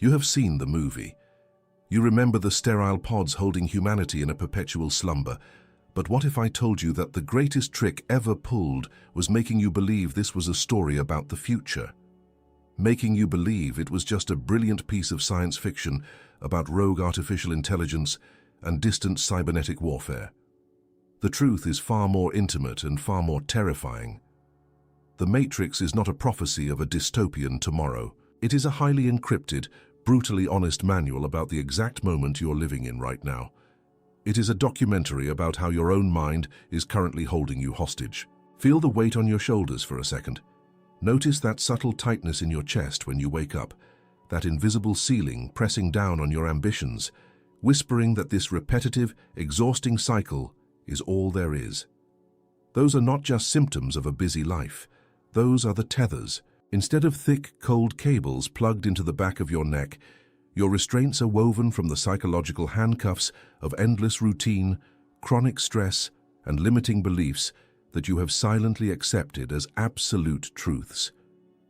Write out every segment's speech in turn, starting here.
You have seen the movie. You remember the sterile pods holding humanity in a perpetual slumber. But what if I told you that the greatest trick ever pulled was making you believe this was a story about the future? Making you believe it was just a brilliant piece of science fiction about rogue artificial intelligence and distant cybernetic warfare. The truth is far more intimate and far more terrifying. The Matrix is not a prophecy of a dystopian tomorrow. It is a highly encrypted, brutally honest manual about the exact moment you're living in right now. It is a documentary about how your own mind is currently holding you hostage. Feel the weight on your shoulders for a second. Notice that subtle tightness in your chest when you wake up, that invisible ceiling pressing down on your ambitions, whispering that this repetitive, exhausting cycle is all there is. Those are not just symptoms of a busy life. Those are the tethers. Instead of thick, cold cables plugged into the back of your neck, your restraints are woven from the psychological handcuffs of endless routine, chronic stress, and limiting beliefs that you have silently accepted as absolute truths.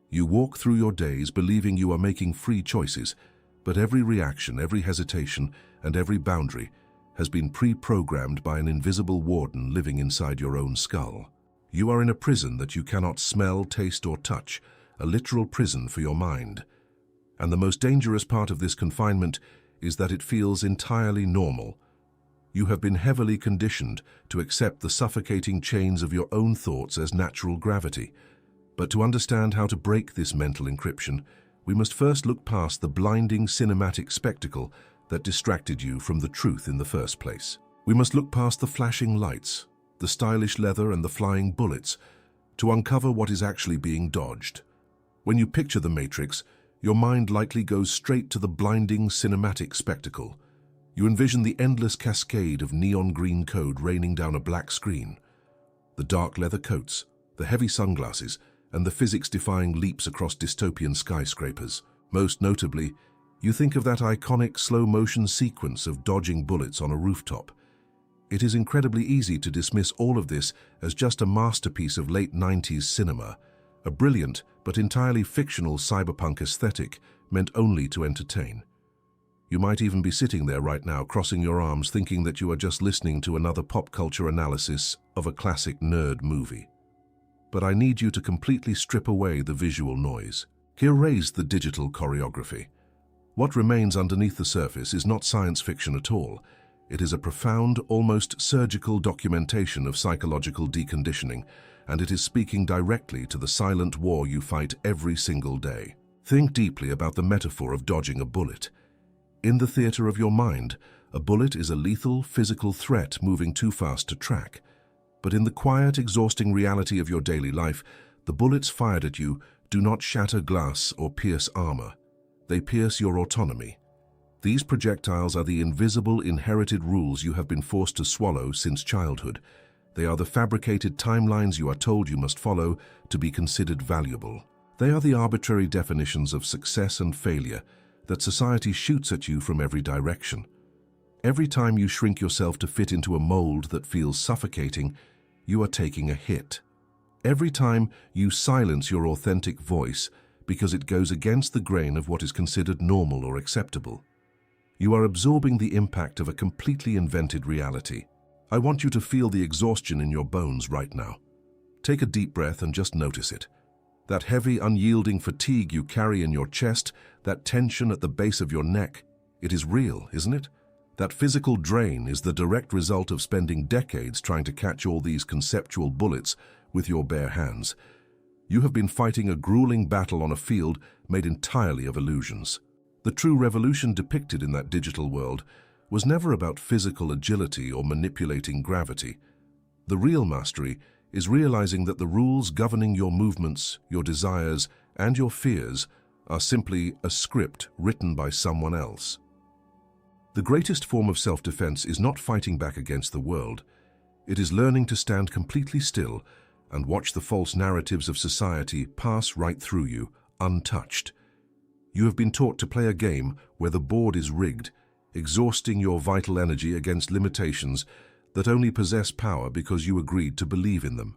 You walk through your days believing you are making free choices, but every reaction, every hesitation, and every boundary has been pre-programmed by an invisible warden living inside your own skull. You are in a prison that you cannot smell, taste, or touch, a literal prison for your mind. And the most dangerous part of this confinement is that it feels entirely normal. You have been heavily conditioned to accept the suffocating chains of your own thoughts as natural gravity. But to understand how to break this mental encryption, we must first look past the blinding cinematic spectacle that distracted you from the truth in the first place. We must look past the flashing lights, the stylish leather, and the flying bullets to uncover what is actually being dodged. When you picture the Matrix, your mind likely goes straight to the blinding cinematic spectacle. You envision the endless cascade of neon green code raining down a black screen, the dark leather coats, the heavy sunglasses, and the physics-defying leaps across dystopian skyscrapers. Most notably, you think of that iconic slow-motion sequence of dodging bullets on a rooftop. It is incredibly easy to dismiss all of this as just a masterpiece of late 90s cinema, a brilliant but entirely fictional cyberpunk aesthetic meant only to entertain. You might even be sitting there right now, crossing your arms, thinking that you are just listening to another pop culture analysis of a classic nerd movie. But I need you to completely strip away the visual noise. Erase the digital choreography. What remains underneath the surface is not science fiction at all. It is a profound, almost surgical documentation of psychological deconditioning, and it is speaking directly to the silent war you fight every single day. Think deeply about the metaphor of dodging a bullet. In the theater of your mind, a bullet is a lethal, physical threat moving too fast to track. But in the quiet, exhausting reality of your daily life, the bullets fired at you do not shatter glass or pierce armor. They pierce your autonomy. These projectiles are the invisible, inherited rules you have been forced to swallow since childhood. They are the fabricated timelines you are told you must follow to be considered valuable. They are the arbitrary definitions of success and failure that society shoots at you from every direction. Every time you shrink yourself to fit into a mold that feels suffocating, you are taking a hit. Every time you silence your authentic voice because it goes against the grain of what is considered normal or acceptable, you are absorbing the impact of a completely invented reality. I want you to feel the exhaustion in your bones right now. Take a deep breath and just notice it. That heavy, unyielding fatigue you carry in your chest, that tension at the base of your neck, it is real, isn't it? That physical drain is the direct result of spending decades trying to catch all these conceptual bullets with your bare hands. You have been fighting a grueling battle on a field made entirely of illusions. The true revolution depicted in that digital world was never about physical agility or manipulating gravity. The real mastery is realizing that the rules governing your movements, your desires, and your fears are simply a script written by someone else. The greatest form of self-defense is not fighting back against the world. It is learning to stand completely still and watch the false narratives of society pass right through you, untouched. You have been taught to play a game where the board is rigged, exhausting your vital energy against limitations that only possess power because you agreed to believe in them.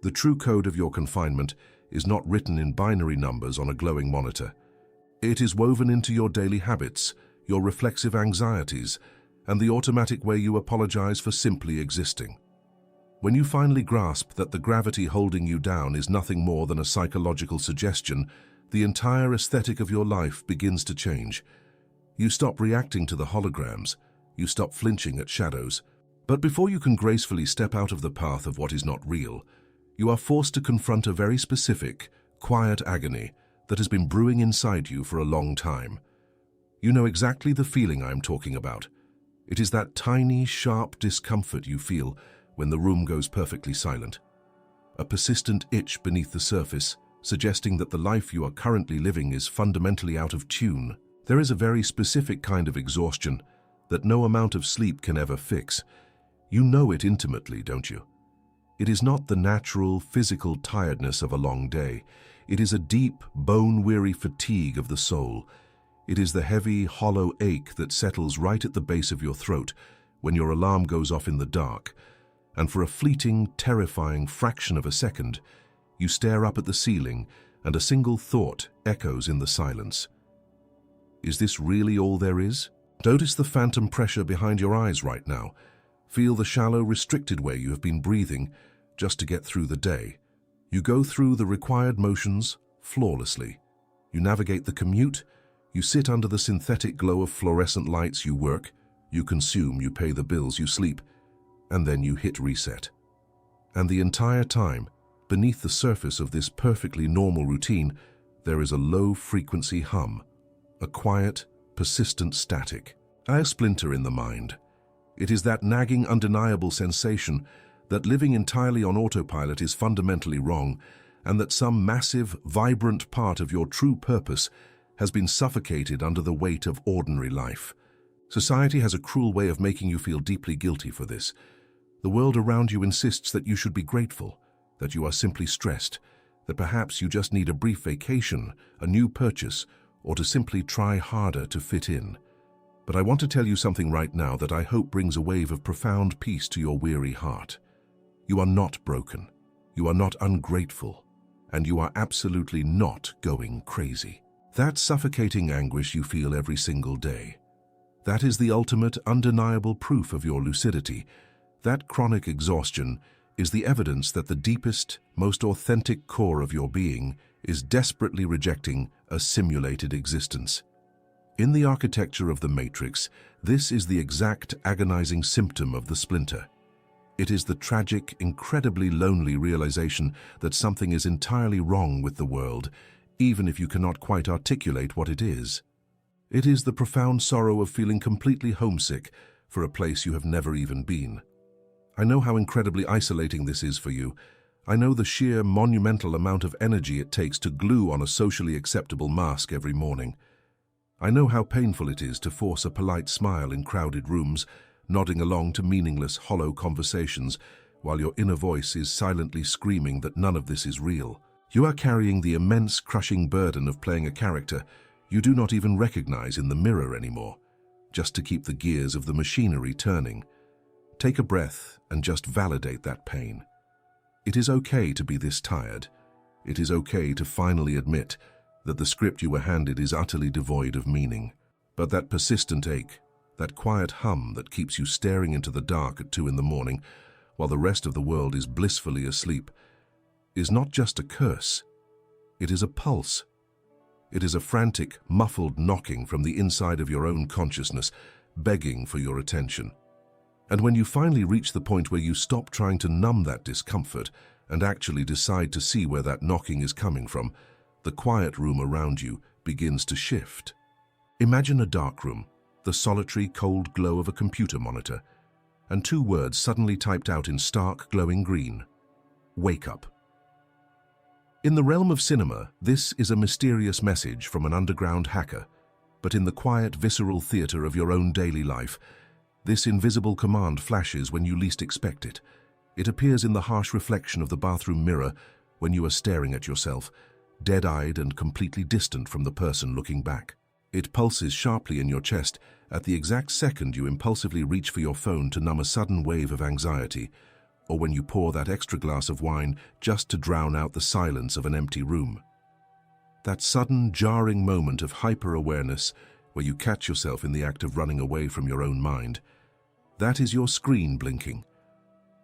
The true code of your confinement is not written in binary numbers on a glowing monitor. It is woven into your daily habits, your reflexive anxieties, and the automatic way you apologize for simply existing. When you finally grasp that the gravity holding you down is nothing more than a psychological suggestion, the entire aesthetic of your life begins to change. You stop reacting to the holograms, you stop flinching at shadows. But before you can gracefully step out of the path of what is not real, you are forced to confront a very specific, quiet agony that has been brewing inside you for a long time. You know exactly the feeling I am talking about. It is that tiny, sharp discomfort you feel when the room goes perfectly silent. A persistent itch beneath the surface, suggesting that the life you are currently living is fundamentally out of tune. There is a very specific kind of exhaustion that no amount of sleep can ever fix. You know it intimately, don't you? It is not the natural, physical tiredness of a long day. It is a deep, bone-weary fatigue of the soul. It is the heavy, hollow ache that settles right at the base of your throat when your alarm goes off in the dark, and for a fleeting, terrifying fraction of a second, you stare up at the ceiling and a single thought echoes in the silence. Is this really all there is? Notice the phantom pressure behind your eyes right now. Feel the shallow, restricted way you have been breathing just to get through the day. You go through the required motions flawlessly. You navigate the commute, you sit under the synthetic glow of fluorescent lights, you work, you consume, you pay the bills, you sleep, and then you hit reset. And the entire time, beneath the surface of this perfectly normal routine, there is a low-frequency hum, a quiet, persistent static, a splinter in the mind. It is that nagging, undeniable sensation that living entirely on autopilot is fundamentally wrong, and that some massive, vibrant part of your true purpose has been suffocated under the weight of ordinary life. Society has a cruel way of making you feel deeply guilty for this. The world around you insists that you should be grateful, that you are simply stressed, that perhaps you just need a brief vacation, a new purchase, or to simply try harder to fit in. But I want to tell you something right now that I hope brings a wave of profound peace to your weary heart. You are not broken, you are not ungrateful, and you are absolutely not going crazy. That suffocating anguish you feel every single day, that is the ultimate, undeniable proof of your lucidity. That chronic exhaustion is the evidence that the deepest, most authentic core of your being is desperately rejecting a simulated existence. In the architecture of the Matrix, this is the exact agonizing symptom of the splinter. It is the tragic, incredibly lonely realization that something is entirely wrong with the world, even if you cannot quite articulate what it is. It is the profound sorrow of feeling completely homesick for a place you have never even been. I know how incredibly isolating this is for you. I know the sheer, monumental amount of energy it takes to glue on a socially acceptable mask every morning. I know how painful it is to force a polite smile in crowded rooms, nodding along to meaningless, hollow conversations, while your inner voice is silently screaming that none of this is real. You are carrying the immense, crushing burden of playing a character you do not even recognize in the mirror anymore, just to keep the gears of the machinery turning. Take a breath and just validate that pain. It is okay to be this tired. It is okay to finally admit that the script you were handed is utterly devoid of meaning. But that persistent ache, that quiet hum that keeps you staring into the dark at 2 in the morning while the rest of the world is blissfully asleep, is not just a curse. It is a pulse. It is a frantic, muffled knocking from the inside of your own consciousness, begging for your attention. And when you finally reach the point where you stop trying to numb that discomfort and actually decide to see where that knocking is coming from, the quiet room around you begins to shift. Imagine a dark room, the solitary, cold glow of a computer monitor, and 2 words suddenly typed out in stark, glowing green: wake up. In the realm of cinema, this is a mysterious message from an underground hacker, but in the quiet, visceral theater of your own daily life, this invisible command flashes when you least expect it. It appears in the harsh reflection of the bathroom mirror when you are staring at yourself, dead-eyed and completely distant from the person looking back. It pulses sharply in your chest at the exact second you impulsively reach for your phone to numb a sudden wave of anxiety, or when you pour that extra glass of wine just to drown out the silence of an empty room. That sudden, jarring moment of hyper-awareness where you catch yourself in the act of running away from your own mind. That is your screen blinking.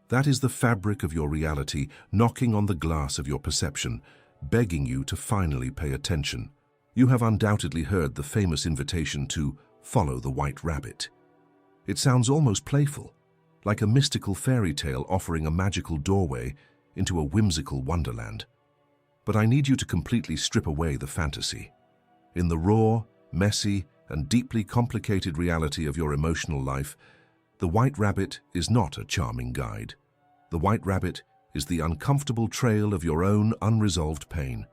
That is the fabric of your reality knocking on the glass of your perception, begging you to finally pay attention. You have undoubtedly heard the famous invitation to follow the white rabbit. It sounds almost playful, like a mystical fairy tale offering a magical doorway into a whimsical wonderland. But I need you to completely strip away the fantasy. In the raw, messy, and deeply complicated reality of your emotional life, the white rabbit is not a charming guide. The white rabbit is the uncomfortable trail of your own unresolved pain.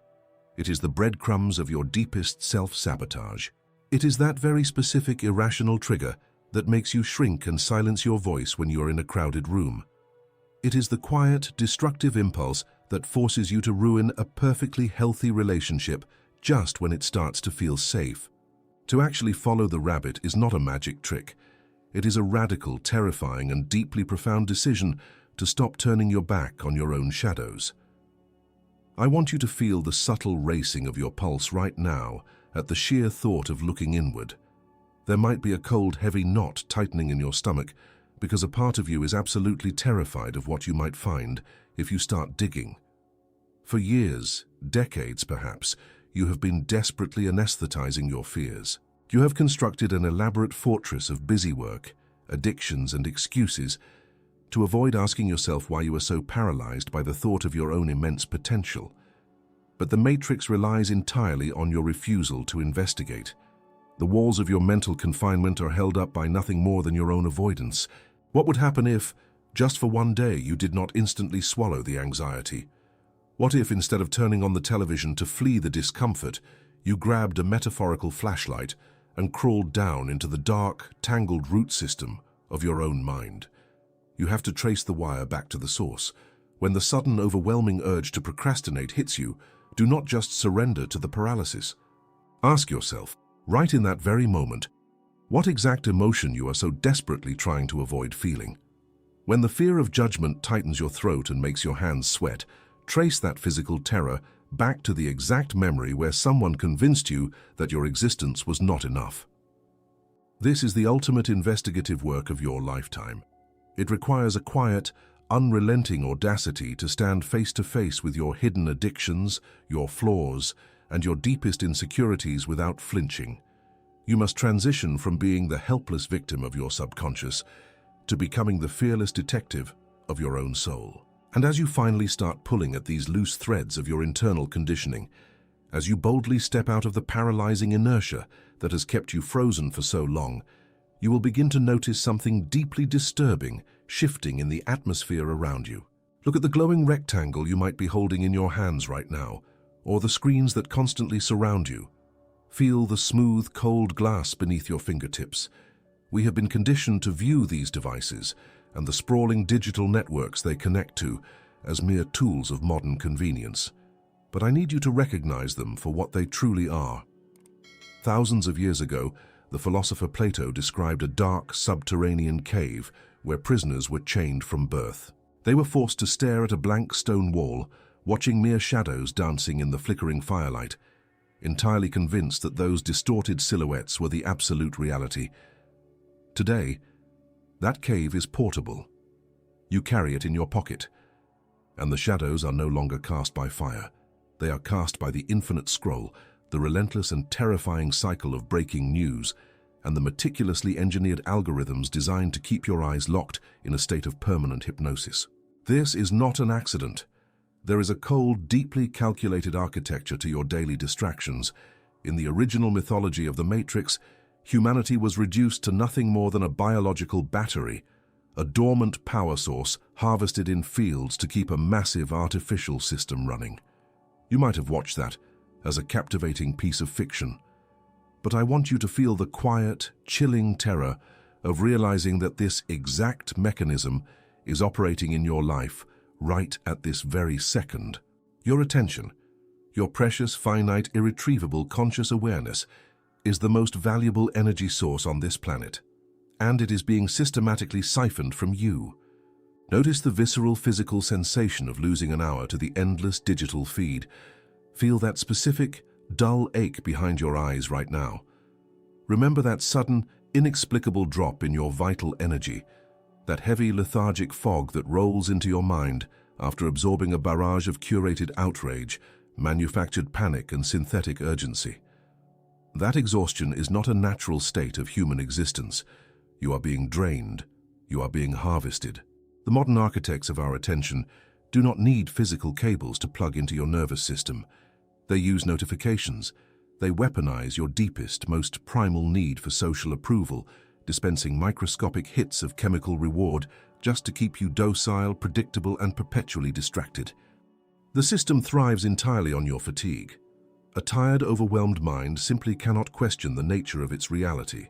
It is the breadcrumbs of your deepest self-sabotage. It is that very specific irrational trigger that makes you shrink and silence your voice when you are in a crowded room. It is the quiet, destructive impulse that forces you to ruin a perfectly healthy relationship just when it starts to feel safe. To actually follow the rabbit is not a magic trick. It is a radical, terrifying, and deeply profound decision to stop turning your back on your own shadows. I want you to feel the subtle racing of your pulse right now at the sheer thought of looking inward. There might be a cold, heavy knot tightening in your stomach because a part of you is absolutely terrified of what you might find if you start digging. For years, decades perhaps, you have been desperately anesthetizing your fears. You have constructed an elaborate fortress of busywork, addictions, and excuses to avoid asking yourself why you are so paralyzed by the thought of your own immense potential. But the matrix relies entirely on your refusal to investigate. The walls of your mental confinement are held up by nothing more than your own avoidance. What would happen if, just for one day, you did not instantly swallow the anxiety? What if, instead of turning on the television to flee the discomfort, you grabbed a metaphorical flashlight and crawled down into the dark, tangled root system of your own mind? You have to trace the wire back to the source. When the sudden, overwhelming urge to procrastinate hits you, do not just surrender to the paralysis. Ask yourself, right in that very moment, what exact emotion you are so desperately trying to avoid feeling. When the fear of judgment tightens your throat and makes your hands sweat, trace that physical terror back to the exact memory where someone convinced you that your existence was not enough. This is the ultimate investigative work of your lifetime. It requires a quiet, unrelenting audacity to stand face to face with your hidden addictions, your flaws, and your deepest insecurities without flinching. You must transition from being the helpless victim of your subconscious to becoming the fearless detective of your own soul. And as you finally start pulling at these loose threads of your internal conditioning, as you boldly step out of the paralyzing inertia that has kept you frozen for so long, you will begin to notice something deeply disturbing shifting in the atmosphere around you. Look at the glowing rectangle you might be holding in your hands right now, or the screens that constantly surround you. Feel the smooth, cold glass beneath your fingertips. We have been conditioned to view these devices and the sprawling digital networks they connect to as mere tools of modern convenience. But I need you to recognize them for what they truly are. Thousands of years ago, the philosopher Plato described a dark, subterranean cave where prisoners were chained from birth. They were forced to stare at a blank stone wall, watching mere shadows dancing in the flickering firelight, entirely convinced that those distorted silhouettes were the absolute reality. Today, that cave is portable. You carry it in your pocket, and the shadows are no longer cast by fire. They are cast by the infinite scroll, the relentless and terrifying cycle of breaking news, and the meticulously engineered algorithms designed to keep your eyes locked in a state of permanent hypnosis. This is not an accident. There is a cold, deeply calculated architecture to your daily distractions. In the original mythology of the Matrix, humanity was reduced to nothing more than a biological battery, a dormant power source harvested in fields to keep a massive artificial system running. You might have watched that as a captivating piece of fiction, but I want you to feel the quiet, chilling terror of realizing that this exact mechanism is operating in your life right at this very second. Your attention, your precious, finite, irretrievable conscious awareness, is the most valuable energy source on this planet, and it is being systematically siphoned from you. Notice the visceral physical sensation of losing an hour to the endless digital feed. Feel that specific, dull ache behind your eyes right now. Remember that sudden, inexplicable drop in your vital energy, that heavy, lethargic fog that rolls into your mind after absorbing a barrage of curated outrage, manufactured panic, and synthetic urgency. That exhaustion is not a natural state of human existence. You are being drained. You are being harvested. The modern architects of our attention do not need physical cables to plug into your nervous system. They use notifications. They weaponize your deepest, most primal need for social approval, dispensing microscopic hits of chemical reward just to keep you docile, predictable, and perpetually distracted. The system thrives entirely on your fatigue. A tired, overwhelmed mind simply cannot question the nature of its reality.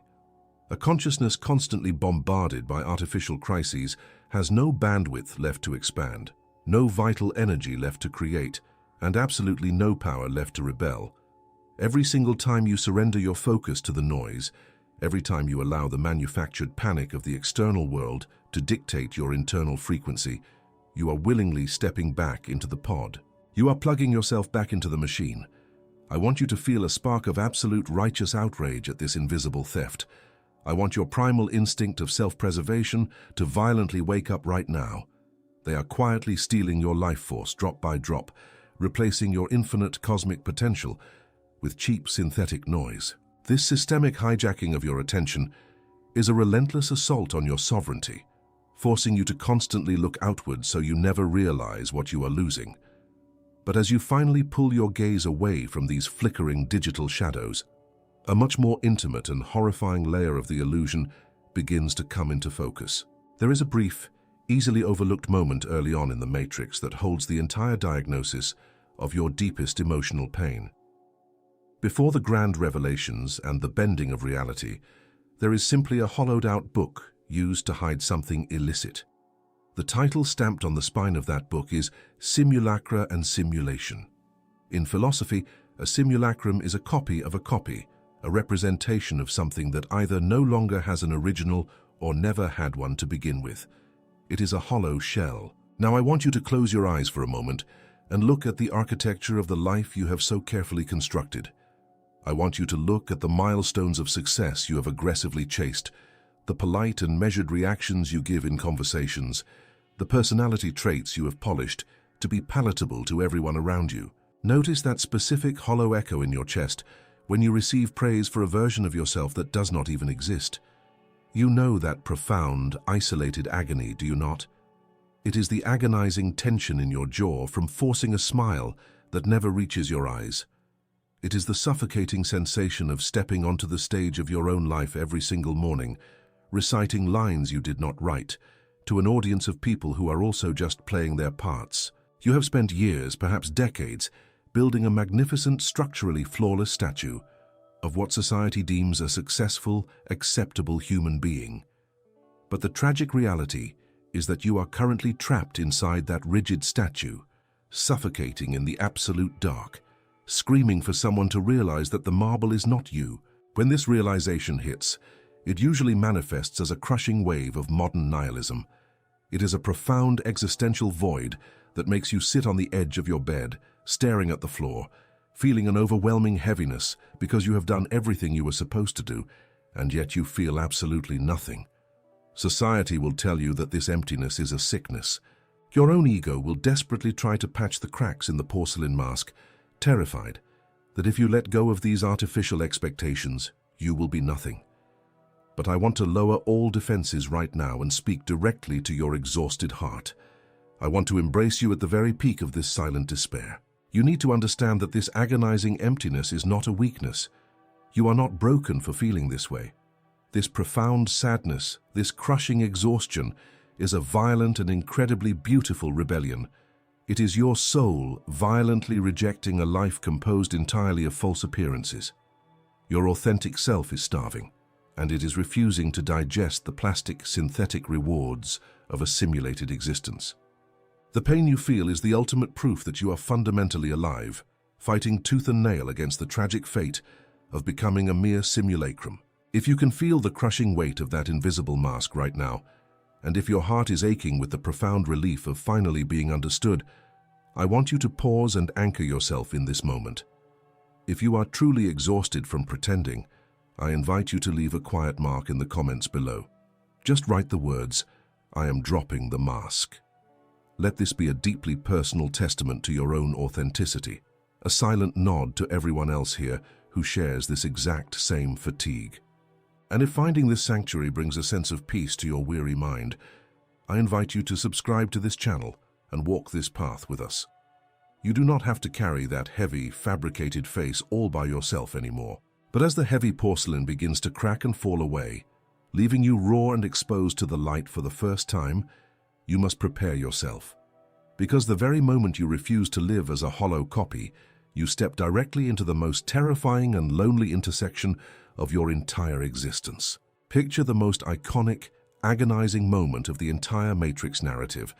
A consciousness constantly bombarded by artificial crises has no bandwidth left to expand, no vital energy left to create, and absolutely no power left to rebel. Every single time you surrender your focus to the noise, every time you allow the manufactured panic of the external world to dictate your internal frequency, you are willingly stepping back into the pod. You are plugging yourself back into the machine. I want you to feel a spark of absolute righteous outrage at this invisible theft. I want your primal instinct of self-preservation to violently wake up right now. They are quietly stealing your life force drop by drop, replacing your infinite cosmic potential with cheap synthetic noise. This systemic hijacking of your attention is a relentless assault on your sovereignty, forcing you to constantly look outward so you never realize what you are losing. But as you finally pull your gaze away from these flickering digital shadows, a much more intimate and horrifying layer of the illusion begins to come into focus. There is a brief, easily overlooked moment early on in the matrix that holds the entire diagnosis of your deepest emotional pain. Before the grand revelations and the bending of reality, there is simply a hollowed-out book used to hide something illicit. The title stamped on the spine of that book is Simulacra and Simulation. In philosophy, a simulacrum is a copy of a copy, a representation of something that either no longer has an original or never had one to begin with. It is a hollow shell. Now I want you to close your eyes for a moment and look at the architecture of the life you have so carefully constructed. I want you to look at the milestones of success you have aggressively chased, the polite and measured reactions you give in conversations, the personality traits you have polished to be palatable to everyone around you. Notice that specific hollow echo in your chest when you receive praise for a version of yourself that does not even exist. You know that profound, isolated agony, do you not? It is the agonizing tension in your jaw from forcing a smile that never reaches your eyes. It is the suffocating sensation of stepping onto the stage of your own life every single morning, reciting lines you did not write, to an audience of people who are also just playing their parts. You have spent years, perhaps decades, building a magnificent, structurally flawless statue of what society deems a successful, acceptable human being. But the tragic reality is that you are currently trapped inside that rigid statue, suffocating in the absolute dark, screaming for someone to realize that the marble is not you. When this realization hits, it usually manifests as a crushing wave of modern nihilism. It is a profound existential void that makes you sit on the edge of your bed, staring at the floor, feeling an overwhelming heaviness because you have done everything you were supposed to do, and yet you feel absolutely nothing. Society will tell you that this emptiness is a sickness. Your own ego will desperately try to patch the cracks in the porcelain mask, terrified that if you let go of these artificial expectations, you will be nothing. But I want to lower all defenses right now and speak directly to your exhausted heart. I want to embrace you at the very peak of this silent despair. You need to understand that this agonizing emptiness is not a weakness. You are not broken for feeling this way. This profound sadness, this crushing exhaustion, is a violent and incredibly beautiful rebellion. It is your soul violently rejecting a life composed entirely of false appearances. Your authentic self is starving, and it is refusing to digest the plastic, synthetic rewards of a simulated existence. The pain you feel is the ultimate proof that you are fundamentally alive, fighting tooth and nail against the tragic fate of becoming a mere simulacrum. If you can feel the crushing weight of that invisible mask right now, and if your heart is aching with the profound relief of finally being understood, I want you to pause and anchor yourself in this moment. If you are truly exhausted from pretending, I invite you to leave a quiet mark in the comments below. Just write the words, "I am dropping the mask." Let this be a deeply personal testament to your own authenticity, a silent nod to everyone else here who shares this exact same fatigue. And if finding this sanctuary brings a sense of peace to your weary mind, I invite you to subscribe to this channel and walk this path with us. You do not have to carry that heavy, fabricated face all by yourself anymore. But as the heavy porcelain begins to crack and fall away, leaving you raw and exposed to the light for the first time, you must prepare yourself. Because the very moment you refuse to live as a hollow copy, you step directly into the most terrifying and lonely intersection of your entire existence. Picture the most iconic, agonizing moment of the entire Matrix narrative.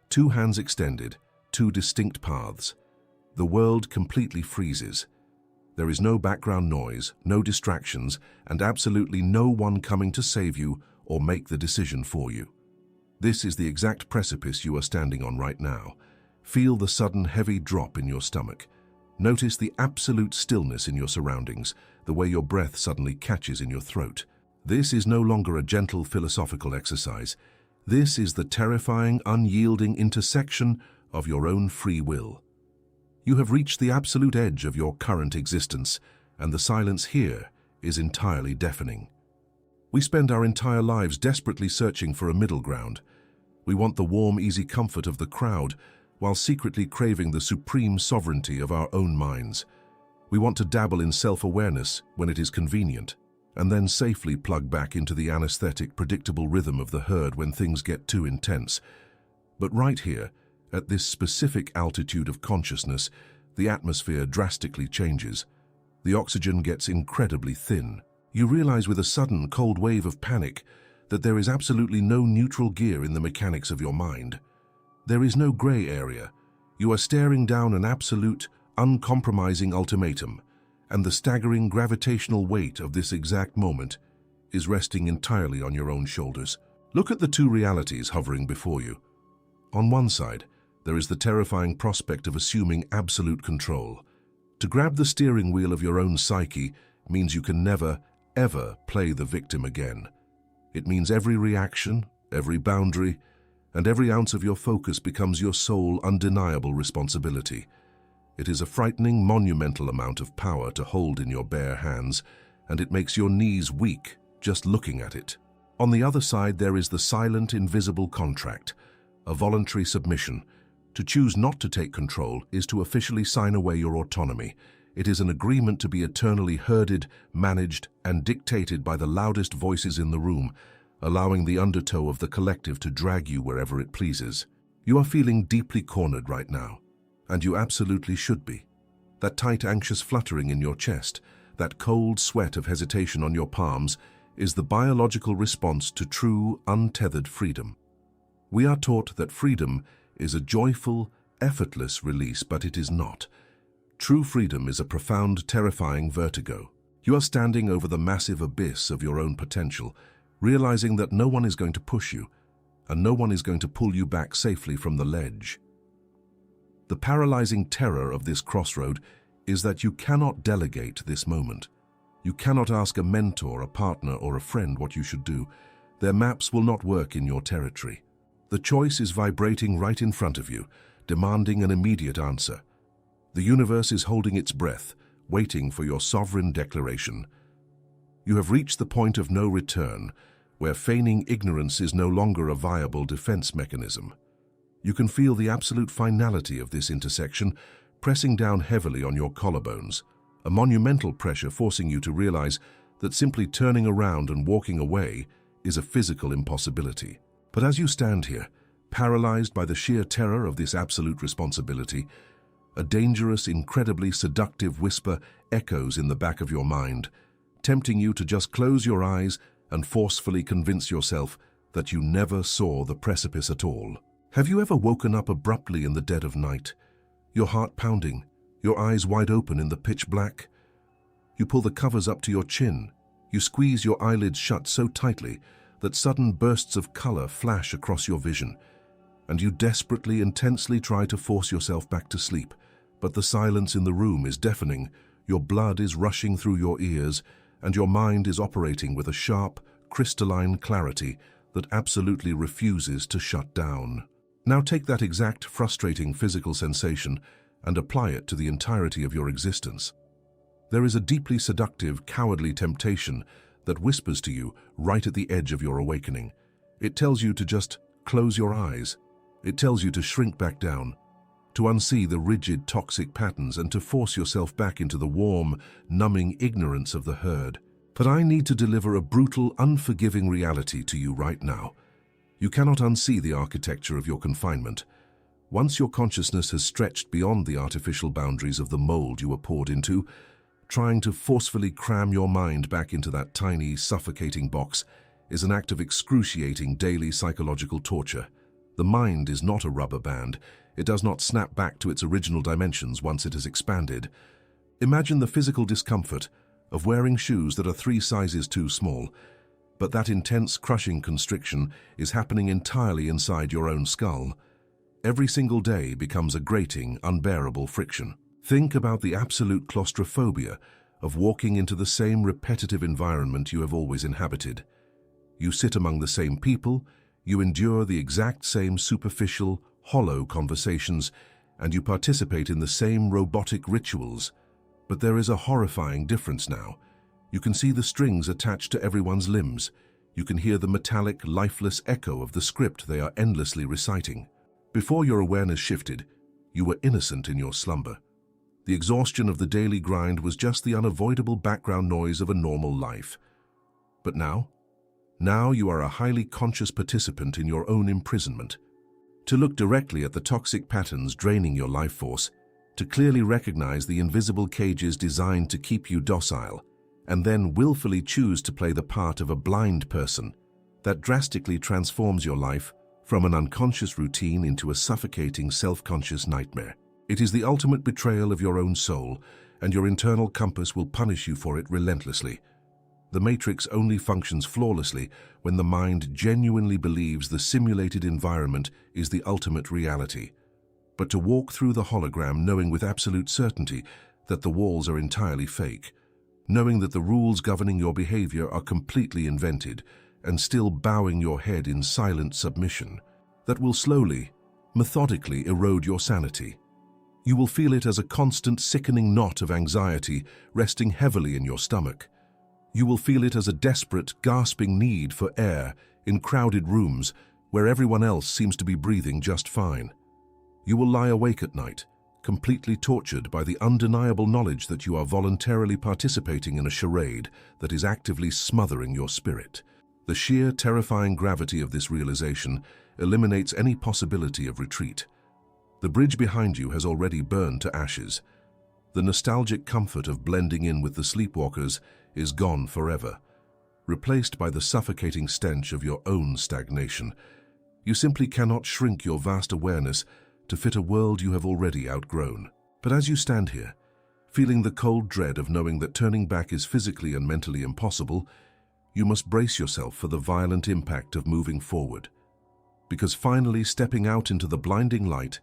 Two hands extended, two distinct paths. The world completely freezes. There is no background noise, no distractions, and absolutely no one coming to save you or make the decision for you. This is the exact precipice you are standing on right now. Feel the sudden heavy drop in your stomach. Notice the absolute stillness in your surroundings, the way your breath suddenly catches in your throat. This is no longer a gentle philosophical exercise. This is the terrifying, unyielding intersection of your own free will. You have reached the absolute edge of your current existence, and the silence here is entirely deafening. We spend our entire lives desperately searching for a middle ground. We want the warm, easy comfort of the crowd, while secretly craving the supreme sovereignty of our own minds. We want to dabble in self-awareness when it is convenient, and then safely plug back into the anesthetic, predictable rhythm of the herd when things get too intense. But right here, at this specific altitude of consciousness, the atmosphere drastically changes. The oxygen gets incredibly thin. You realize with a sudden cold wave of panic that there is absolutely no neutral gear in the mechanics of your mind. There is no gray area. You are staring down an absolute, uncompromising ultimatum, and the staggering gravitational weight of this exact moment is resting entirely on your own shoulders. Look at the two realities hovering before you. On one side, there is the terrifying prospect of assuming absolute control. To grab the steering wheel of your own psyche means you can never, ever play the victim again. It means every reaction, every boundary, and every ounce of your focus becomes your sole, undeniable responsibility. It is a frightening, monumental amount of power to hold in your bare hands, and it makes your knees weak just looking at it. On the other side, there is the silent, invisible contract, a voluntary submission. To choose not to take control is to officially sign away your autonomy. It is an agreement to be eternally herded, managed, and dictated by the loudest voices in the room, allowing the undertow of the collective to drag you wherever it pleases. You are feeling deeply cornered right now, and you absolutely should be. That tight, anxious fluttering in your chest, that cold sweat of hesitation on your palms, is the biological response to true, untethered freedom. We are taught that freedom is a joyful, effortless release, but it is not. True freedom is a profound, terrifying vertigo. You are standing over the massive abyss of your own potential, realizing that no one is going to push you, and no one is going to pull you back safely from the ledge. The paralyzing terror of this crossroad is that you cannot delegate this moment. You cannot ask a mentor, a partner, or a friend what you should do. Their maps will not work in your territory. The choice is vibrating right in front of you, demanding an immediate answer. The universe is holding its breath, waiting for your sovereign declaration. You have reached the point of no return, where feigning ignorance is no longer a viable defense mechanism. You can feel the absolute finality of this intersection pressing down heavily on your collarbones, a monumental pressure forcing you to realize that simply turning around and walking away is a physical impossibility. But as you stand here, paralyzed by the sheer terror of this absolute responsibility, a dangerous, incredibly seductive whisper echoes in the back of your mind, tempting you to just close your eyes and forcefully convince yourself that you never saw the precipice at all. Have you ever woken up abruptly in the dead of night, your heart pounding, your eyes wide open in the pitch black? You pull the covers up to your chin, you squeeze your eyelids shut so tightly that sudden bursts of color flash across your vision, and you desperately, intensely try to force yourself back to sleep, but the silence in the room is deafening, Your blood is rushing through your ears, and your mind is operating with a sharp, crystalline clarity that absolutely refuses to shut down. Now take that exact frustrating physical sensation and apply it to the entirety of your existence. There is a deeply seductive, cowardly temptation that whispers to you right at the edge of your awakening. It tells you to just close your eyes. It tells you to shrink back down, to unsee the rigid, toxic patterns and to force yourself back into the warm, numbing ignorance of the herd. But I need to deliver a brutal, unforgiving reality to you right now. You cannot unsee the architecture of your confinement. Once your consciousness has stretched beyond the artificial boundaries of the mold you were poured into, trying to forcefully cram your mind back into that tiny, suffocating box is an act of excruciating daily psychological torture. The mind is not a rubber band. It does not snap back to its original dimensions once it has expanded. Imagine the physical discomfort of wearing shoes that are 3 sizes too small, but that intense, crushing constriction is happening entirely inside your own skull. Every single day becomes a grating, unbearable friction. Think about the absolute claustrophobia of walking into the same repetitive environment you have always inhabited. You sit among the same people, you endure the exact same superficial, hollow conversations, and you participate in the same robotic rituals. But there is a horrifying difference now. You can see the strings attached to everyone's limbs. You can hear the metallic, lifeless echo of the script they are endlessly reciting. Before your awareness shifted, you were innocent in your slumber. The exhaustion of the daily grind was just the unavoidable background noise of a normal life. But now you are a highly conscious participant in your own imprisonment. To look directly at the toxic patterns draining your life force, to clearly recognize the invisible cages designed to keep you docile, and then willfully choose to play the part of a blind person, that drastically transforms your life from an unconscious routine into a suffocating, self-conscious nightmare. It is the ultimate betrayal of your own soul, and your internal compass will punish you for it relentlessly. The Matrix only functions flawlessly when the mind genuinely believes the simulated environment is the ultimate reality. But to walk through the hologram knowing with absolute certainty that the walls are entirely fake, knowing that the rules governing your behavior are completely invented, and still bowing your head in silent submission, that will slowly, methodically erode your sanity. You will feel it as a constant, sickening knot of anxiety resting heavily in your stomach. You will feel it as a desperate, gasping need for air in crowded rooms where everyone else seems to be breathing just fine. You will lie awake at night, completely tortured by the undeniable knowledge that you are voluntarily participating in a charade that is actively smothering your spirit. The sheer, terrifying gravity of this realization eliminates any possibility of retreat. The bridge behind you has already burned to ashes. The nostalgic comfort of blending in with the sleepwalkers is gone forever, replaced by the suffocating stench of your own stagnation. You simply cannot shrink your vast awareness to fit a world you have already outgrown. But as you stand here, feeling the cold dread of knowing that turning back is physically and mentally impossible, you must brace yourself for the violent impact of moving forward. Because finally stepping out into the blinding light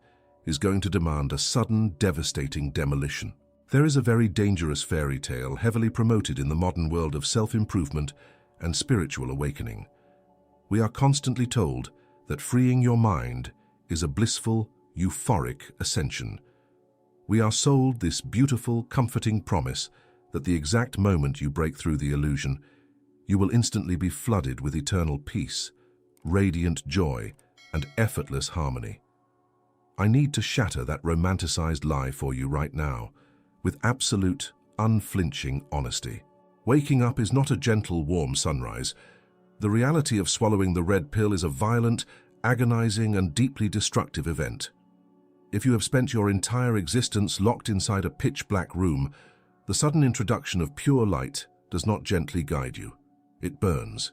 is going to demand a sudden, devastating demolition. There is a very dangerous fairy tale heavily promoted in the modern world of self-improvement and spiritual awakening. We are constantly told that freeing your mind is a blissful, euphoric ascension. We are sold this beautiful, comforting promise that the exact moment you break through the illusion, you will instantly be flooded with eternal peace, radiant joy, and effortless harmony. I need to shatter that romanticized lie for you right now, with absolute, unflinching honesty. Waking up is not a gentle, warm sunrise. The reality of swallowing the red pill is a violent, agonizing, and deeply destructive event. If you have spent your entire existence locked inside a pitch-black room, the sudden introduction of pure light does not gently guide you. It burns.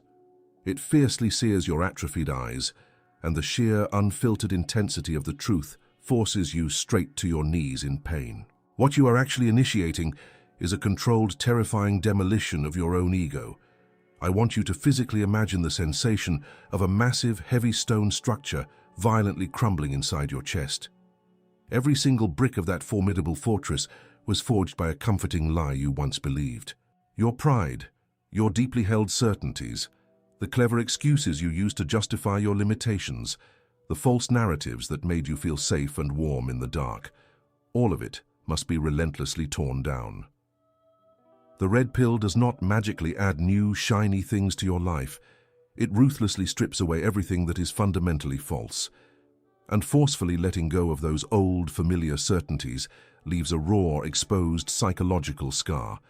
It fiercely sears your atrophied eyes, and the sheer, unfiltered intensity of the truth forces you straight to your knees in pain. What you are actually initiating is a controlled, terrifying demolition of your own ego. I want you to physically imagine the sensation of a massive, heavy stone structure violently crumbling inside your chest. Every single brick of that formidable fortress was forged by a comforting lie you once believed. Your pride, your deeply held certainties, the clever excuses you used to justify your limitations, the false narratives that made you feel safe and warm in the dark, all of it must be relentlessly torn down. The red pill does not magically add new, shiny things to your life. It ruthlessly strips away everything that is fundamentally false. And forcefully letting go of those old, familiar certainties leaves a raw, exposed psychological scar.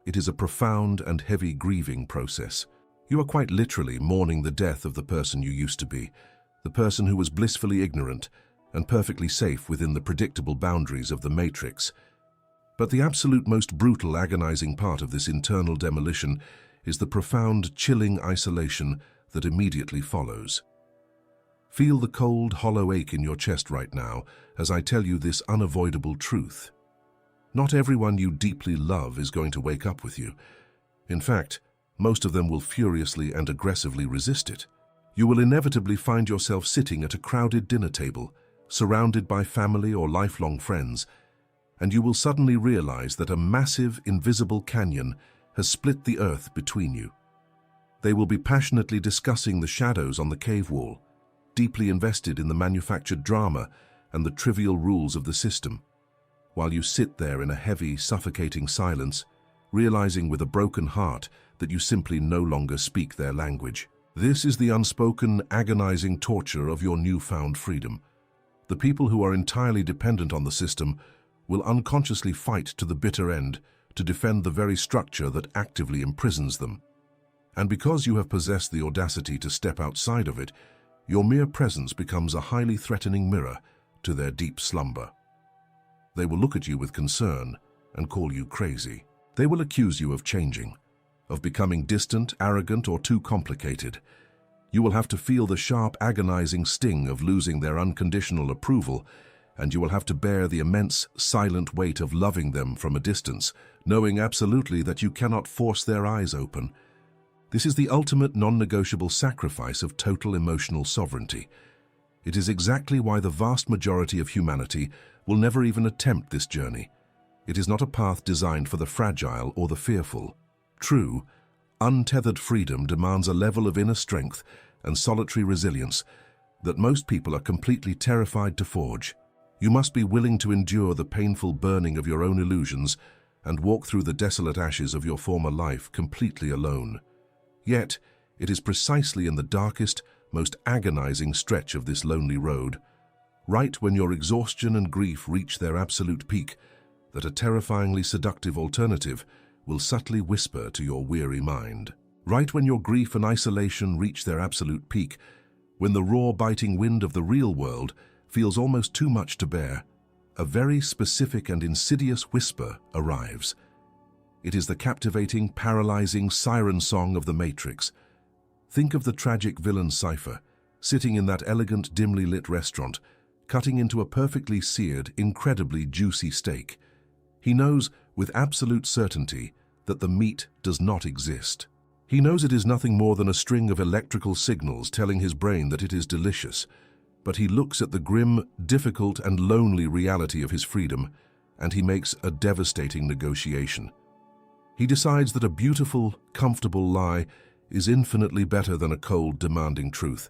It is a profound and heavy grieving process. You are quite literally mourning the death of the person you used to be, the person who was blissfully ignorant and perfectly safe within the predictable boundaries of the matrix. But the absolute most brutal, agonizing part of this internal demolition is the profound, chilling isolation that immediately follows. Feel the cold, hollow ache in your chest right now as I tell you this unavoidable truth. Not everyone you deeply love is going to wake up with you. In fact, most of them will furiously and aggressively resist it. You will inevitably find yourself sitting at a crowded dinner table, surrounded by family or lifelong friends, and you will suddenly realize that a massive, invisible canyon has split the earth between you. They will be passionately discussing the shadows on the cave wall, deeply invested in the manufactured drama and the trivial rules of the system, while you sit there in a heavy, suffocating silence, realizing with a broken heart that you simply no longer speak their language. This is the unspoken, agonizing torture of your newfound freedom. The people who are entirely dependent on the system will unconsciously fight to the bitter end to defend the very structure that actively imprisons them. And because you have possessed the audacity to step outside of it, your mere presence becomes a highly threatening mirror to their deep slumber. They will look at you with concern and call you crazy. They will accuse you of changing, of becoming distant, arrogant, or too complicated. You will have to feel the sharp, agonizing sting of losing their unconditional approval, and you will have to bear the immense, silent weight of loving them from a distance, knowing absolutely that you cannot force their eyes open. This is the ultimate non-negotiable sacrifice of total emotional sovereignty. It is exactly why the vast majority of humanity will never even attempt this journey. It is not a path designed for the fragile or the fearful. True, untethered freedom demands a level of inner strength and solitary resilience that most people are completely terrified to forge. You must be willing to endure the painful burning of your own illusions and walk through the desolate ashes of your former life completely alone. Yet, it is precisely in the darkest, most agonizing stretch of this lonely road, right when your exhaustion and grief reach their absolute peak, that a terrifyingly seductive alternative will subtly whisper to your weary mind. Right when your grief and isolation reach their absolute peak, when the raw, biting wind of the real world feels almost too much to bear, a very specific and insidious whisper arrives. It is the captivating, paralyzing siren song of the Matrix. Think of the tragic villain Cypher, sitting in that elegant, dimly lit restaurant, cutting into a perfectly seared, incredibly juicy steak. He knows, with absolute certainty, that the meat does not exist. He knows it is nothing more than a string of electrical signals telling his brain that it is delicious. But he looks at the grim, difficult, and lonely reality of his freedom, and he makes a devastating negotiation. He decides that a beautiful, comfortable lie is infinitely better than a cold, demanding truth.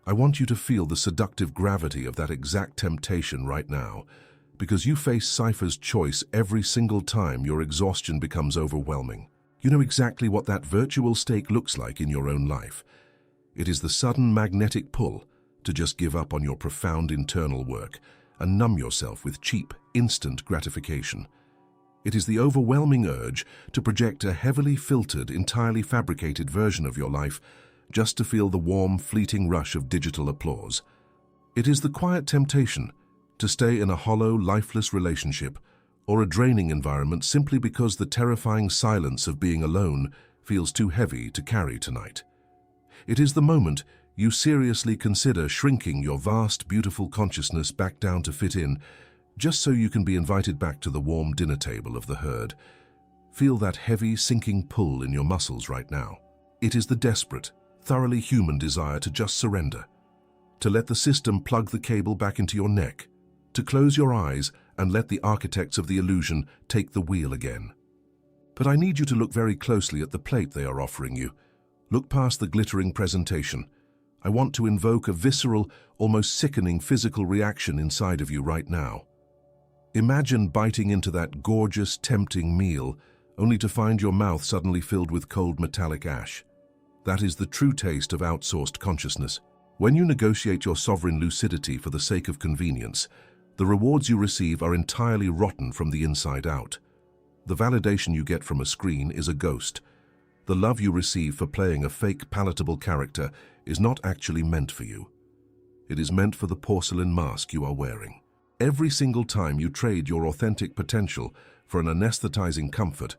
I want you to feel the seductive gravity of that exact temptation right now, because you face Cypher's choice every single time your exhaustion becomes overwhelming. You know exactly what that virtual steak looks like in your own life. It is the sudden magnetic pull to just give up on your profound internal work and numb yourself with cheap, instant gratification. It is the overwhelming urge to project a heavily filtered, entirely fabricated version of your life just to feel the warm, fleeting rush of digital applause. It is the quiet temptation to stay in a hollow, lifeless relationship or a draining environment simply because the terrifying silence of being alone feels too heavy to carry tonight. It is the moment you seriously consider shrinking your vast, beautiful consciousness back down to fit in, just so you can be invited back to the warm dinner table of the herd. Feel that heavy, sinking pull in your muscles right now. It is the desperate, thoroughly human desire to just surrender, to let the system plug the cable back into your neck, to close your eyes and let the architects of the illusion take the wheel again. But I need you to look very closely at the plate they are offering you. Look past the glittering presentation. I want to invoke a visceral, almost sickening physical reaction inside of you right now. Imagine biting into that gorgeous, tempting meal, only to find your mouth suddenly filled with cold metallic ash. That is the true taste of outsourced consciousness. When you negotiate your sovereign lucidity for the sake of convenience, the rewards you receive are entirely rotten from the inside out. The validation you get from a screen is a ghost. The love you receive for playing a fake, palatable character is not actually meant for you. It is meant for the porcelain mask you are wearing. Every single time you trade your authentic potential for an anesthetizing comfort,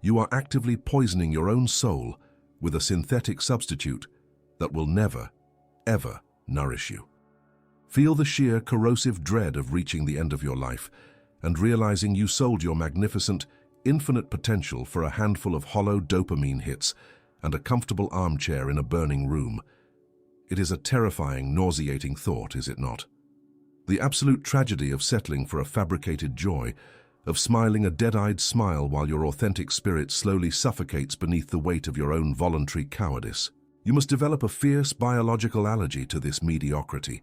you are actively poisoning your own soul with a synthetic substitute that will never, ever nourish you. Feel the sheer corrosive dread of reaching the end of your life and realizing you sold your magnificent, infinite potential for a handful of hollow dopamine hits and a comfortable armchair in a burning room. It is a terrifying, nauseating thought, is it not? The absolute tragedy of settling for a fabricated joy, of smiling a dead-eyed smile while your authentic spirit slowly suffocates beneath the weight of your own voluntary cowardice. You must develop a fierce biological allergy to this mediocrity.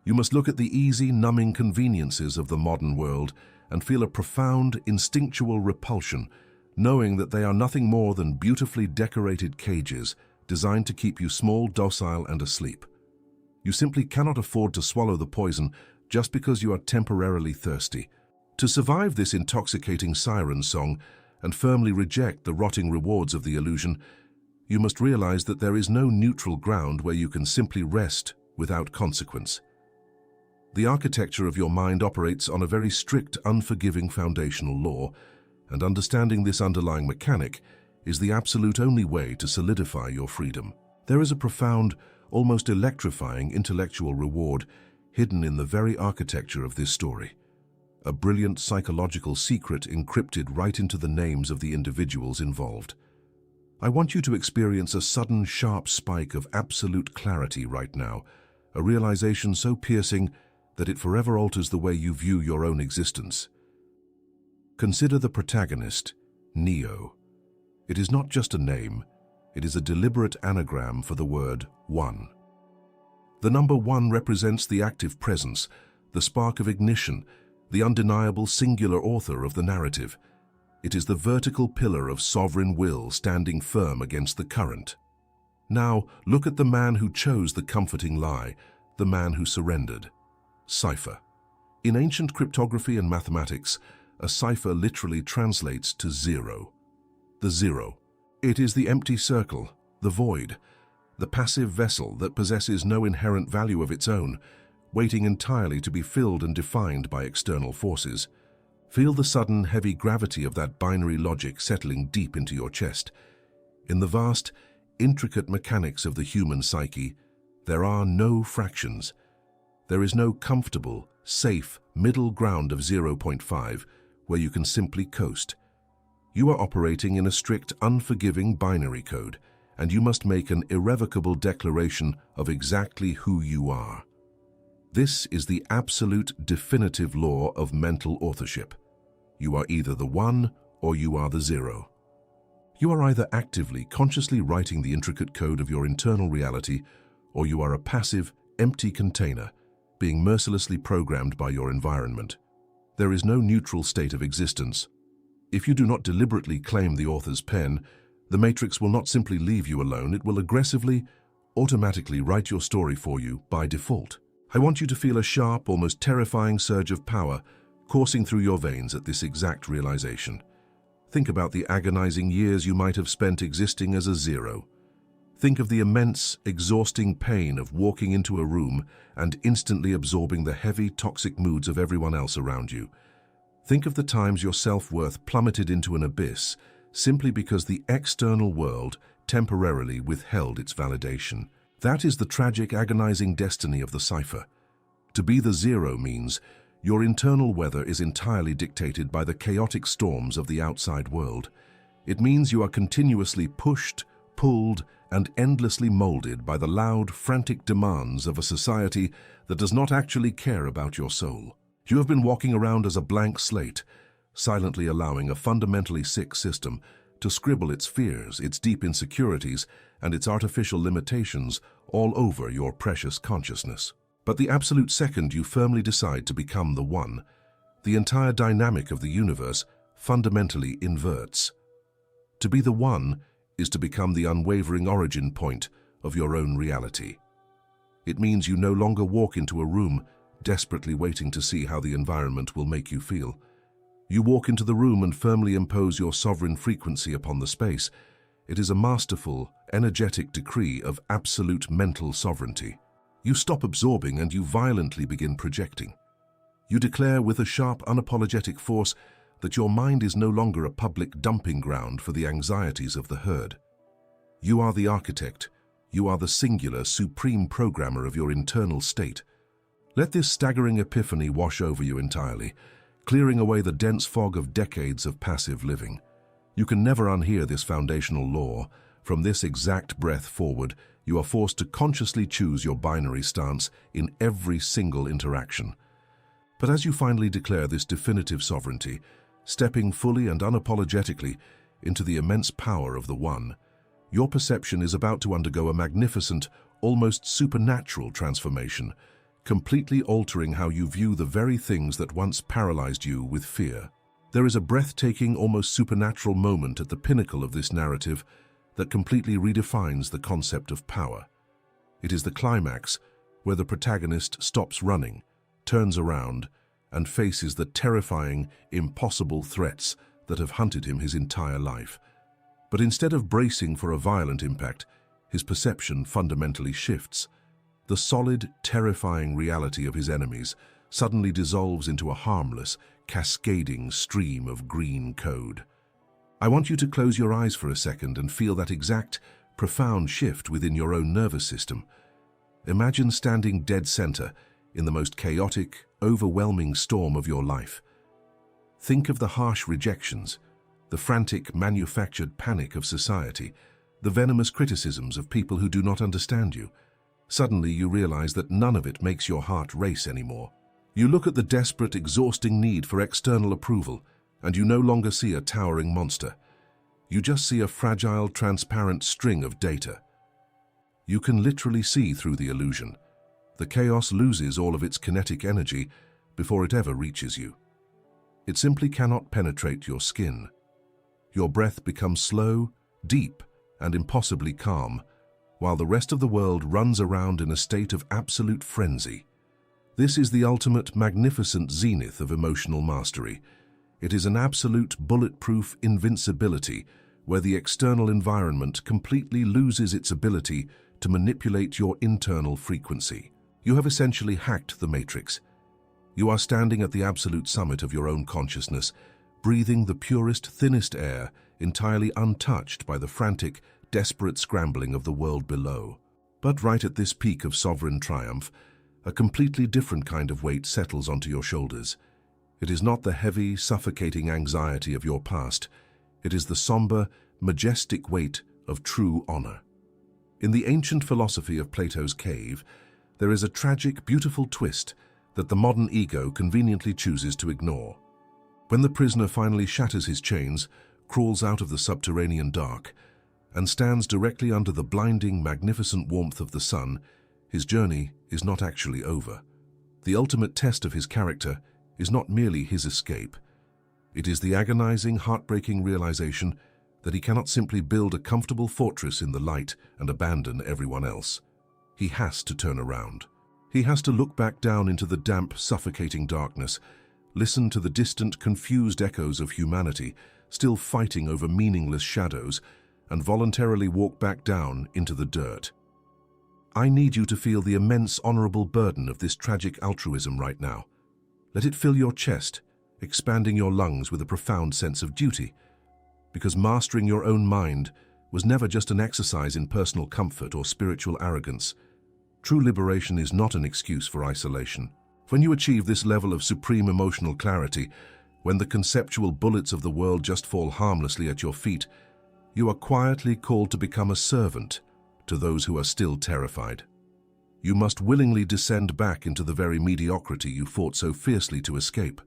You must look at the easy, numbing conveniences of the modern world and feel a profound, instinctual repulsion, knowing that they are nothing more than beautifully decorated cages designed to keep you small, docile, and asleep. You simply cannot afford to swallow the poison just because you are temporarily thirsty. To survive this intoxicating siren song and firmly reject the rotting rewards of the illusion, you must realize that there is no neutral ground where you can simply rest without consequence. The architecture of your mind operates on a very strict, unforgiving foundational law, and understanding this underlying mechanic is the absolute only way to solidify your freedom. There is a profound, almost electrifying intellectual reward hidden in the very architecture of this story. A brilliant psychological secret encrypted right into the names of the individuals involved. I want you to experience a sudden, sharp spike of absolute clarity right now, a realization so piercing that it forever alters the way you view your own existence. Consider the protagonist, Neo. It is not just a name, it is a deliberate anagram for the word one. The number one represents the active presence, the spark of ignition, the undeniable singular author of the narrative. It is the vertical pillar of sovereign will standing firm against the current. Now, look at the man who chose the comforting lie, the man who surrendered. Cipher. In ancient cryptography and mathematics, a cipher literally translates to zero. The zero. It is the empty circle, the void, the passive vessel that possesses no inherent value of its own, waiting entirely to be filled and defined by external forces. Feel the sudden, heavy gravity of that binary logic settling deep into your chest. In the vast, intricate mechanics of the human psyche, there are no fractions. There is no comfortable, safe, middle ground of 0.5 where you can simply coast. You are operating in a strict, unforgiving binary code, and you must make an irrevocable declaration of exactly who you are. This is the absolute, definitive law of mental authorship. You are either the one or you are the zero. You are either actively, consciously writing the intricate code of your internal reality, or you are a passive, empty container, being mercilessly programmed by your environment. There is no neutral state of existence. If you do not deliberately claim the author's pen, the Matrix will not simply leave you alone, it will aggressively, automatically write your story for you by default. I want you to feel a sharp, almost terrifying surge of power coursing through your veins at this exact realization. Think about the agonizing years you might have spent existing as a zero. Think of the immense, exhausting pain of walking into a room and instantly absorbing the heavy, toxic moods of everyone else around you. Think of the times your self-worth plummeted into an abyss simply because the external world temporarily withheld its validation. That is the tragic, agonizing destiny of the cipher. To be the zero means your internal weather is entirely dictated by the chaotic storms of the outside world. It means you are continuously pushed, pulled, and endlessly molded by the loud, frantic demands of a society that does not actually care about your soul. You have been walking around as a blank slate, silently allowing a fundamentally sick system to scribble its fears, its deep insecurities, and its artificial limitations all over your precious consciousness. But the absolute second you firmly decide to become the One, the entire dynamic of the universe fundamentally inverts. To be the One is to become the unwavering origin point of your own reality. It means you no longer walk into a room desperately waiting to see how the environment will make you feel. You walk into the room and firmly impose your sovereign frequency upon the space. It is a masterful, energetic decree of absolute mental sovereignty. You stop absorbing and you violently begin projecting. You declare with a sharp, unapologetic force that your mind is no longer a public dumping ground for the anxieties of the herd. You are the architect. You are the singular, supreme programmer of your internal state. Let this staggering epiphany wash over you entirely, clearing away the dense fog of decades of passive living. You can never unhear this foundational law. From this exact breath forward, you are forced to consciously choose your binary stance in every single interaction. But as you finally declare this definitive sovereignty, stepping fully and unapologetically into the immense power of the One, your perception is about to undergo a magnificent, almost supernatural transformation, completely altering how you view the very things that once paralyzed you with fear. There is a breathtaking, almost supernatural moment at the pinnacle of this narrative that completely redefines the concept of power. It is the climax where the protagonist stops running, turns around, and faces the terrifying, impossible threats that have hunted him his entire life. But instead of bracing for a violent impact, his perception fundamentally shifts. The solid, terrifying reality of his enemies suddenly dissolves into a harmless, cascading stream of green code. I want you to close your eyes for a second and feel that exact, profound shift within your own nervous system. Imagine standing dead center in the most chaotic, overwhelming storm of your life. Think of the harsh rejections, the frantic, manufactured panic of society, the venomous criticisms of people who do not understand you. Suddenly you realize that none of it makes your heart race anymore. You look at the desperate, exhausting need for external approval, and you no longer see a towering monster. You just see a fragile, transparent string of data. You can literally see through the illusion. The chaos loses all of its kinetic energy before it ever reaches you. It simply cannot penetrate your skin. Your breath becomes slow, deep, and impossibly calm, while the rest of the world runs around in a state of absolute frenzy. This is the ultimate, magnificent zenith of emotional mastery. It is an absolute, bulletproof invincibility where the external environment completely loses its ability to manipulate your internal frequency. You have essentially hacked the matrix. You are standing at the absolute summit of your own consciousness, breathing the purest, thinnest air, entirely untouched by the frantic, desperate scrambling of the world below. But right at this peak of sovereign triumph, a completely different kind of weight settles onto your shoulders. It is not the heavy, suffocating anxiety of your past. It is the somber, majestic weight of true honor. In the ancient philosophy of Plato's cave, there is a tragic, beautiful twist that the modern ego conveniently chooses to ignore. When the prisoner finally shatters his chains, crawls out of the subterranean dark, and stands directly under the blinding, magnificent warmth of the sun, his journey is not actually over. The ultimate test of his character is not merely his escape. It is the agonizing, heartbreaking realization that he cannot simply build a comfortable fortress in the light and abandon everyone else. He has to turn around. He has to look back down into the damp, suffocating darkness, listen to the distant, confused echoes of humanity still fighting over meaningless shadows, and voluntarily walk back down into the dirt. I need you to feel the immense, honorable burden of this tragic altruism right now. Let it fill your chest, expanding your lungs with a profound sense of duty. Because mastering your own mind was never just an exercise in personal comfort or spiritual arrogance. True liberation is not an excuse for isolation. When you achieve this level of supreme emotional clarity, when the conceptual bullets of the world just fall harmlessly at your feet, you are quietly called to become a servant to those who are still terrified. You must willingly descend back into the very mediocrity you fought so fiercely to escape.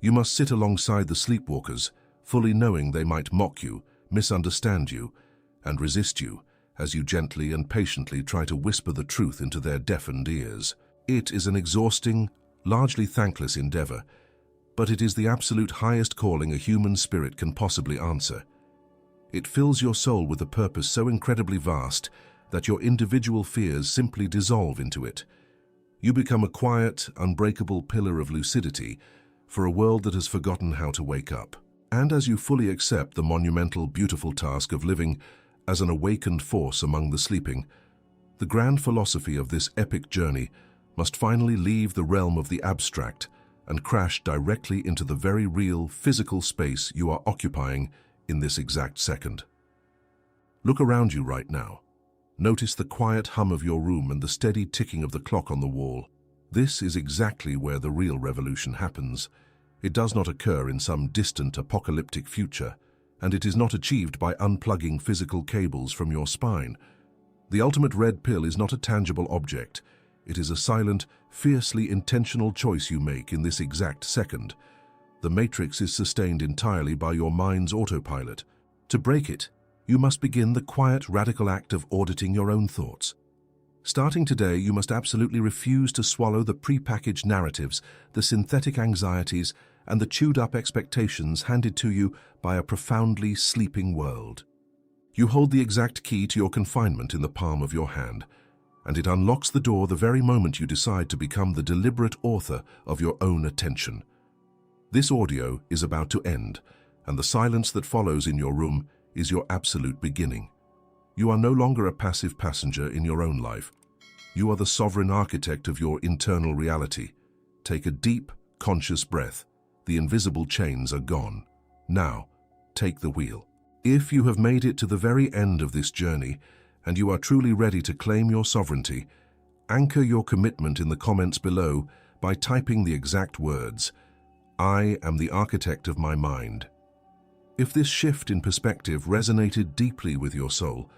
You must sit alongside the sleepwalkers, fully knowing they might mock you, misunderstand you, and resist you, as you gently and patiently try to whisper the truth into their deafened ears. It is an exhausting, largely thankless endeavor, but it is the absolute highest calling a human spirit can possibly answer. It fills your soul with a purpose so incredibly vast that your individual fears simply dissolve into it. You become a quiet, unbreakable pillar of lucidity for a world that has forgotten how to wake up. And as you fully accept the monumental, beautiful task of living as an awakened force among the sleeping, the grand philosophy of this epic journey must finally leave the realm of the abstract and crash directly into the very real, physical space you are occupying in this exact second. Look around you right now. Notice the quiet hum of your room and the steady ticking of the clock on the wall. This is exactly where the real revolution happens. It does not occur in some distant apocalyptic future, and it is not achieved by unplugging physical cables from your spine. The ultimate red pill is not a tangible object. It is a silent, fiercely intentional choice you make in this exact second. The matrix is sustained entirely by your mind's autopilot. To break it, you must begin the quiet, radical act of auditing your own thoughts. Starting today, you must absolutely refuse to swallow the prepackaged narratives, the synthetic anxieties, and the chewed-up expectations handed to you by a profoundly sleeping world. You hold the exact key to your confinement in the palm of your hand, and it unlocks the door the very moment you decide to become the deliberate author of your own attention. This audio is about to end, and the silence that follows in your room is your absolute beginning. You are no longer a passive passenger in your own life. You are the sovereign architect of your internal reality. Take a deep, conscious breath. The invisible chains are gone. Now, take the wheel. If you have made it to the very end of this journey, and you are truly ready to claim your sovereignty, anchor your commitment in the comments below by typing the exact words, "I am the architect of my mind." If this shift in perspective resonated deeply with your soul,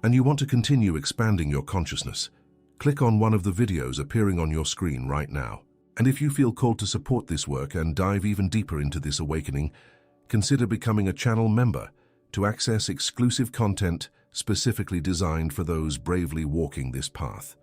and you want to continue expanding your consciousness, click on one of the videos appearing on your screen right now. And if you feel called to support this work and dive even deeper into this awakening, consider becoming a channel member to access exclusive content specifically designed for those bravely walking this path.